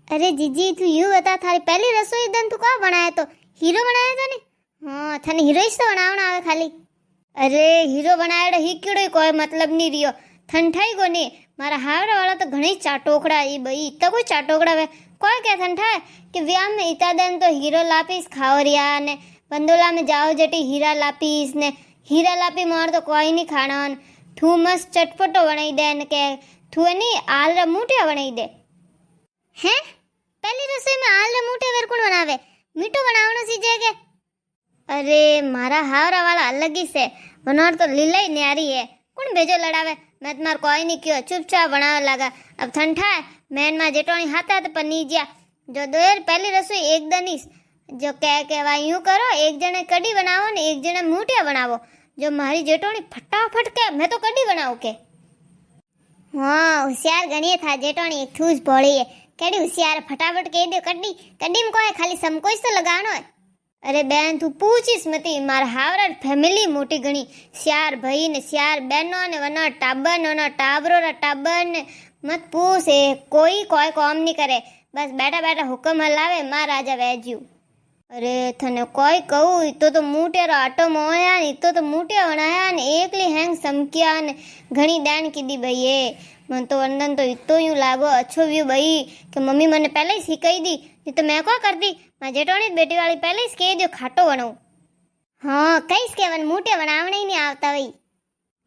अरे जीजी तू यूं बता थारी पहली रसोई दन तू का बनाया तो हीरो बनाया था ने। हाँ थाने हीरो ही तो बनावना आवे खाली। अरे हीरो बनाया ही कीड़ो कोई मतलब नहीं रियो ठंठाई को नहीं मारा हावड़ा वाला तो घणी चाटोकड़ा ई बई इतना कोई चाटोकड़ा वे कोई क्या ठंठा है कि व्याह में इतना दिन तो हीरो लापीस खाओ रिया ने पंदोला में जाओ जटी हीरा लापीस ने हीरा लापी मार तो कोई नहीं खाना थू मस्त चटपटो बनाई दे ने के थू नहीं आलरा मूठिया बनाई दे हैं पहली रसोई में आलरा मूठे वेर कौन बनावे मीठो बनावनो सीजे के। अरे मारा हावरा वाला अलग ही से बनार तो लीला ही न्यारी है कौन भेजो लड़ावे मैं तुम्हार कोई नहीं क्यों चुपचाप बनावे लगा अब ठंडा है मैन मां जेटोनी हाथा तो पनीजिया जो देर पहली रसोई एक दनीस जो कह वा यूं करो एक जने कड़ी बनावो ने एक जने मूठिया बनावो जो मारी जेटोनी फटाफट के मैं तो कड़ी बनाऊ के। हाँ होशियार गणिए था जेटोनी एक थूस भोड़ी है केड़ी होशियार फटाफट कह दो कड़ी कड़ी में कोई खाली समकोइस तो लगानो है। अरे बहन तू पूछीस मती मार हावरा फैमिली मोटी घणी श्यार भाई ने श्यार बहनों ने वनो टाबर नो टाबरो रा टाबर ने मत पूछ कोई कोई काम नहीं करे बस बैठा बैठा हुक्म हलावे मां राजा वैज्यू। अरे थने कोई कहू इतो तो मूठे रो आटो मोया ने इतो तो मूठे बनाया ने एकली हैंग समकिया ने घणी दैन कीधी भई मन तो वंदन तो इतो यूं लागो अच्छो व्यू भई कि मम्मी मने पहले ही सिखाई दी नहीं तो मैं क्या करती मैं जेठोनी बेटी वाली पहले ही कह दियो खाटो बनाऊं। हाँ कईस के वन मूठे बनावने ही नहीं आवता वही।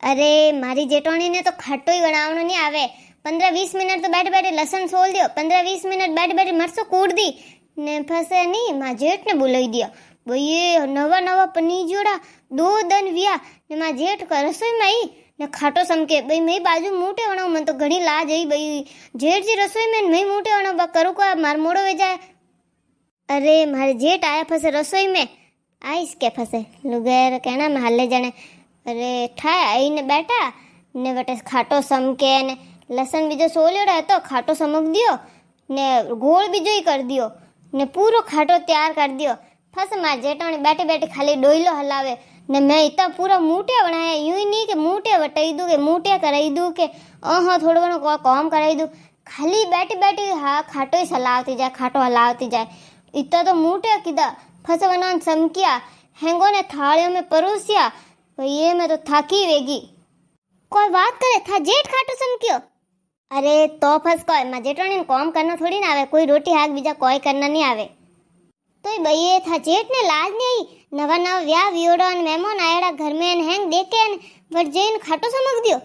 अरे मारी जेठोनी ने तो खाटो ही बनावनो नहीं आवे 15-20 मिनट तो बैठे बैठे लसन सोल दियो 15-20 मिनट बैठे बैठे मरसो कूट दी ने फसे नहीं मां जेठ ने बुलाई दिया भई नवा नवा पनीर जोड़ा 2 दिन विया ने मां जेठ का रसोई में आई ने खाटो समके भाई मैं बाजू मूठे बनाऊं मन तो घड़ी लाज आई भाई जेठ जी रसोई में मैं मूठे बनाऊं बा करू का मार मोड़ो वे जाए। अरे मारे जेठ आया फसे रसोई में आईस के फसे लुगैर कहना मैं हल्ले जाने। अरे ठाए आई ने बैठा ने बटे खाटो समके ने लसन बीजो सोलियो रहे तो खाटो समक दियो ने गोल बीजो ही कर दियो ने पूरो खाटो तैयार कर दियो फस मार जेठोनी बैठे बैठे खाली डोइलो हलावे ने मैं इतना पूरा मूठिया बनाया यूं ही नहीं कि मूठिया वटाई दूँ कि मूठिया कराई दूँ कि हाँ थोड़ा घणो काम कराई दूँ खाली बैठी बैठी हाँ खाटो ही हलावती जाए खाटो हलावती जाए इतना तो मूठिया किदा फस वना समकिया हैंगो ने थालियों में परोसिया ये मैं तो थाकी वेगी कोई बात करे था जेठ खाटो समकियो। अरे तो फस कोई मां जेठोनी काम करना थोड़ी ना आवे कोई रोटी हाक बीजा कोई करना नहीं आवे तो भई था जेठ ने लाज नहीं आई नवा नवा व्याह वियोड़ो ने मेहमान आयड़ा घर में हैंग देखे वर जैन खाटो समक दियो।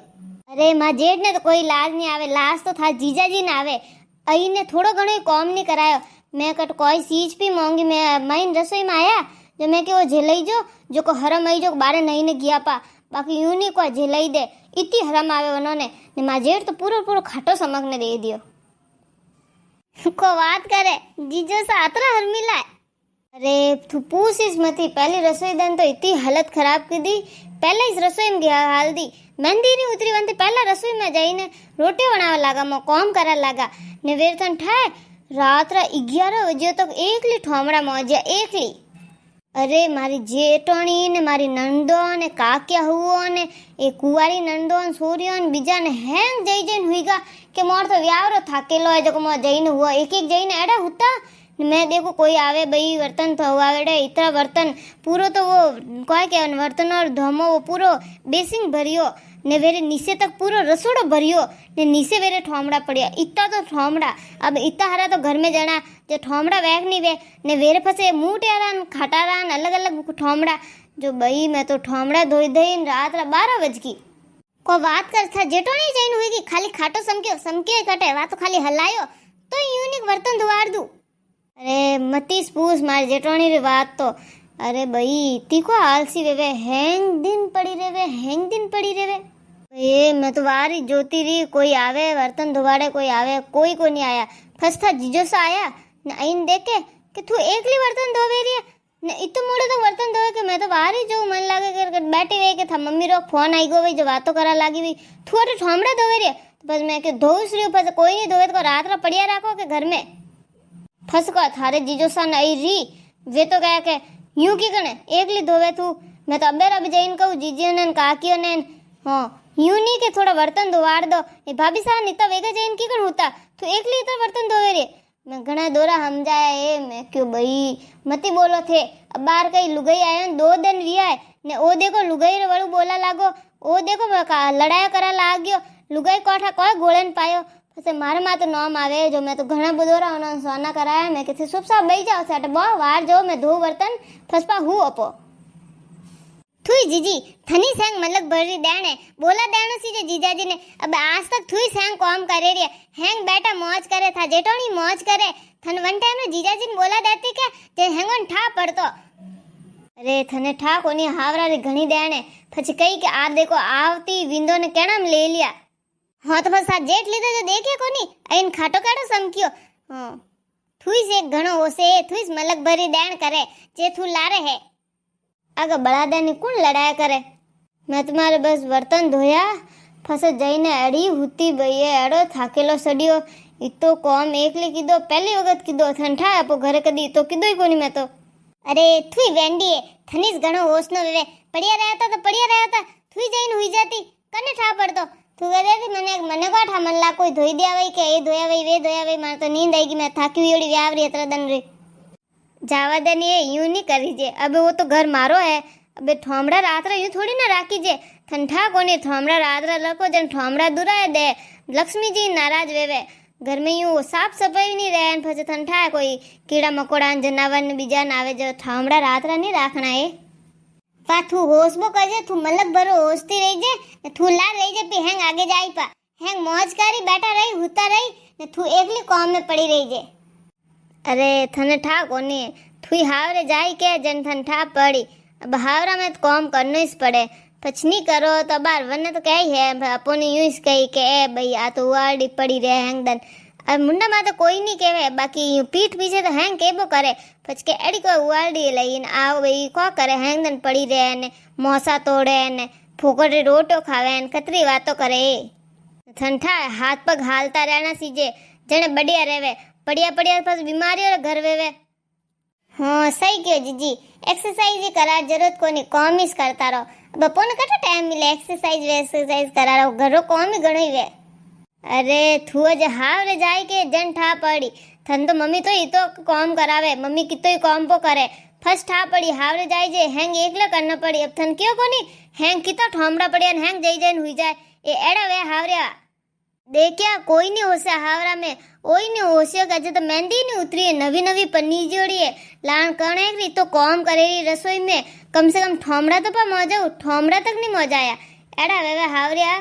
अरे मां जेठ ने तो कोई लाज नहीं आवे लाज तो था जीजा जी ने आवे आई ने थोड़ो घणो काम नहीं करायो मैं कट कोई चीज भी मांगी मैं माइन रसोई में आया जो मैं कि वो झेलई जो को हरम आई जो बारे नहीं ने गया पा बाकी यूं नहीं को झेलई दे इतनी हरम आवे उन्होंने ने मां जेठ तो पूरो पूरो खाटो समक ने दे दियो को बात करे जीजो से आतरा हर मिला। अरे तू पूछिस मती पहली रसोई दन तो इतनी हालत खराब की दी पहले इस रसोई में गया हाल दी मेहंदी नहीं उतरी वंती पहला रसोई में जाइने रोटी बनावा लगा मो काम करा लगा ने वेरतन ठाए रात 11 बजे तक एकली ठोमड़ा मौजिया एकली। अरे मारी जेठोनी ने मारी नंदो ने काकिया हुओ ने एक कुवारी नंदो ने सूर्यो ने बीजा ने हैंग जई जईन हुईगा कि मोर तो व्यावरो थाकेलो है जो मो जईने हुआ एक एक जईने एड़ा हुता मैं देखो कोई आवे भाई वर्तन तो आवेड़े इतना वर्तन पूरो तो वो कोई के वर्तन और धोमो वो पूरो बेसिंग भरियो ने वेरे नीचे तक पूरो रसोड़ो भरियो ने नीचे वेरे ठोमड़ा पड़िया इतना तो ठोमड़ा अब इतना हरा तो घर में जाना जो ठोमड़ा वैग नहीं वे ने वेरे फसे मूठियारान खटारान अलग अलग ठोमड़ा जो भाई मैं तो ठोमड़ा धोई धोई रात 12 बज की को बात कर था जेठोनी जैन हुई खाली खाटो समकियो कटे वा तो खाली हलायो तो यूनिक वर्तन दुआर दू। अरे मतीस पूछ मारे जेठोनी री बात तो अरे भाई इतनी को आलसी वेवे हैंग दिन पड़ी रेवे ये मैं तो वारी जोती रही कोई आवे वर्तन धुवाड़े कोई आवे कोई को नहीं आया फसता जीजो सा आया न आइन देखे कि तू एकली वर्तन धोवे रही है न इतने मोड़े तो वर्तन धोवे के मैं तो वारी जो मन लागे कर बैठी हुई के था मम्मी रो फोन आई गो भाई जो बातों करा लागी हुई तू अरे ठोमड़ा धोवे रही है तो बस मैं के धोस रही हूँ बस कोई नहीं धोवे तो रात रा पड़िया रखो के घर में फंस को थारे जीजो सा नहीं री वे तो कह के यूं की कने एकली धोवे तू मैं तो अबेर अभी जईन कहूँ जीजियो ने काकियो ने हाँ यूं नहीं के थोड़ा बर्तन धोवाड़ दो ये भाभी साहब निता वेगा जईन की कर होता तू एकली इतना बर्तन धोवे रे मैं घना दोरा समझाया है मैं क्यों भाई मती बोलो थे अब बार कई लुगाई आयो 2 दिन भी आए ने ओ देखो लुगाई वालू बोला लागो ओ देखो लड़ाई करा लाग गयो लुगाई कोठा कोई गोळन पायो પછી મારે માં તો નામ આવે જો મેં તો ઘણા બધોરા સોના કરાયા મેં કે સુપ સાબ બેઈ જાવ છે બહુ વાર જો મેં ધો બર્તન ફસપા હું અપો थुई जीजी थनी सेंग मलक भरी देने बोला देनो सीजे जीजाजी ने अब आज तक थुई सेंग काम करे रे हैंग बेटा मौज करे था जेटोनी मौज करे थन वन टाइम में जीजाजी ने बोला देती के जे हैंगन ठा पड़तो अरे थने ठा कोनी हावरा रे घणी देने પછી કઈ કે આ દેખો આવતી વિંદો ને કેણમ લઈ લ્યા હા તો બસ આ જેટ લીધો તો દેખે કોની આઈન ખાટો કાઢો સમક્યો હા થુઈ से ઘણો હોસે થુઈ મલક ભરી દેણ કરે જે થુ લારે હે आगे बड़ादानी कौन लड़ाया करे मैं तुम्हारे बस बर्तन धोया फसे जईने अड़ी हुती बईए अड़ो थाकेलो सडियो इतो कॉम एकली कीधो पहली वगत कीधो ठंठा आपो घरे कदी तो कीधो ही कोनी मैं तो अरे थुई वेंडी थनीस घणो होश नो वेवे पड़िया रहता थुई जईने हुई जाती कने ठा पड़तो तू कहे थी मने को ठा मन ला कोई धोई दिया वई के ए धोया वई वे धोया वई मारे तो नींद आएगी मैं थाकी हुई ओड़ी व्यावरी अत्र दन रे जावा देनी ये यूं नहीं करी जे अबे वो तो घर मारो है अबे ठोमड़ा रात यूं थोड़ी ना राखी जे ठंडा कोनी ठोमड़ा रात लको जन ठोमड़ा दुराए दे लक्ष्मी जी नाराज वेवे घर में यूं साफ सफाई नहीं रहे फसे ठंडा कोई कीड़ा मकोड़ा जनावर ने बीजा ना आवे जो ठोमड़ा रात नहीं राखना है पाथू होशबो कजे तू मलक भरो होशती रही जे तू ला रही जे पे हैंग आगे जाई पा हैंग मौज करी बैठा रही हुता रही ने तू एकली कॉम में पड़ी रही जे अरे थने ठा कोनी थुई हावरे जाई के जन थन ठा पड़ी अब हावरा में तो काम करना ही पड़े पछनी करो तो बार वने तो कही है अपोनी यूं ही कही के ए भाई आ तो उवाड़ी पड़ी रहे हैंगदन अब मुंडा में तो कोई नहीं कहवे बाकी यूं पीठ पीछे तो हैंग केबो करे पछ के एड़ी कोई उवाड़ी लईन आओ भाई को करे हैंगदन पड़ी रहे ने मोसा तोड़े ने फूकड़े रोटो खावे ने कतरी बातों करे ठंडा हाथ पग हालता रहना सीजे जने बढ़िया रहवे पड़िया पड़िया पास बीमारियों घर वेवे हाँ सही क्यों जीजी एक्सरसाइज ही करा जरूरत कोनी कॉम ही करता रहो बपो ने कटो टाइम मिले एक्सरसाइज करा रहो घरो कॉम ही गणो ही वे अरे थू अज हावरे जाए के जन ठा पड़ी थन तो मम्मी तो ही तो कॉम करावे मम्मी कितो ही कॉम पो करे फर्स्ट ठा पड़ी हावरे जाए जे हैंग एकला करना पड़ी अब थन क्यों कोनी हैंग कितो ठोमड़ा पड़िया हैंग जई जन हुई जाए ए एड़ा वे हावरिया देखिया कोई नहीं होसे हावरा में ओई नहीं होसे गजे तो मेहंदी नहीं उतरी है नवी नवी पन्नी जोड़ी है लान कणे री तो कॉम करेरी रसोई में कम से कम ठोमड़ा तो पा मौजा ठोमड़ा तक नहीं मौजा आया एड़ा वे हावरिया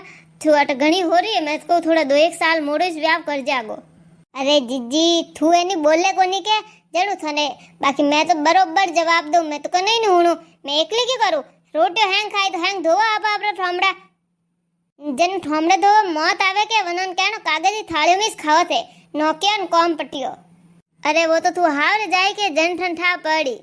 छुआट घणी हो रही है मैं तो थोड़ा 2-1 साल मोड़ो व्याप कर जागो अरे जीजी थू एनी बोले कोनी के जणु थने बाकी मैं तो बरोबर जवाब दूं मैं तो कने नहीं हूणू मैं एकली की करूं रोटियो हैंग खाई तो हैंग धोवा आपा आपरा ठोमड़ा जन ठोमड़े धोवा मौत आवे के वनन कहनो कागजी थाळी में खावत है नौकियान कॉम पटियो अरे वो तो तू हावरे जाए के जन ठंडा पड़ी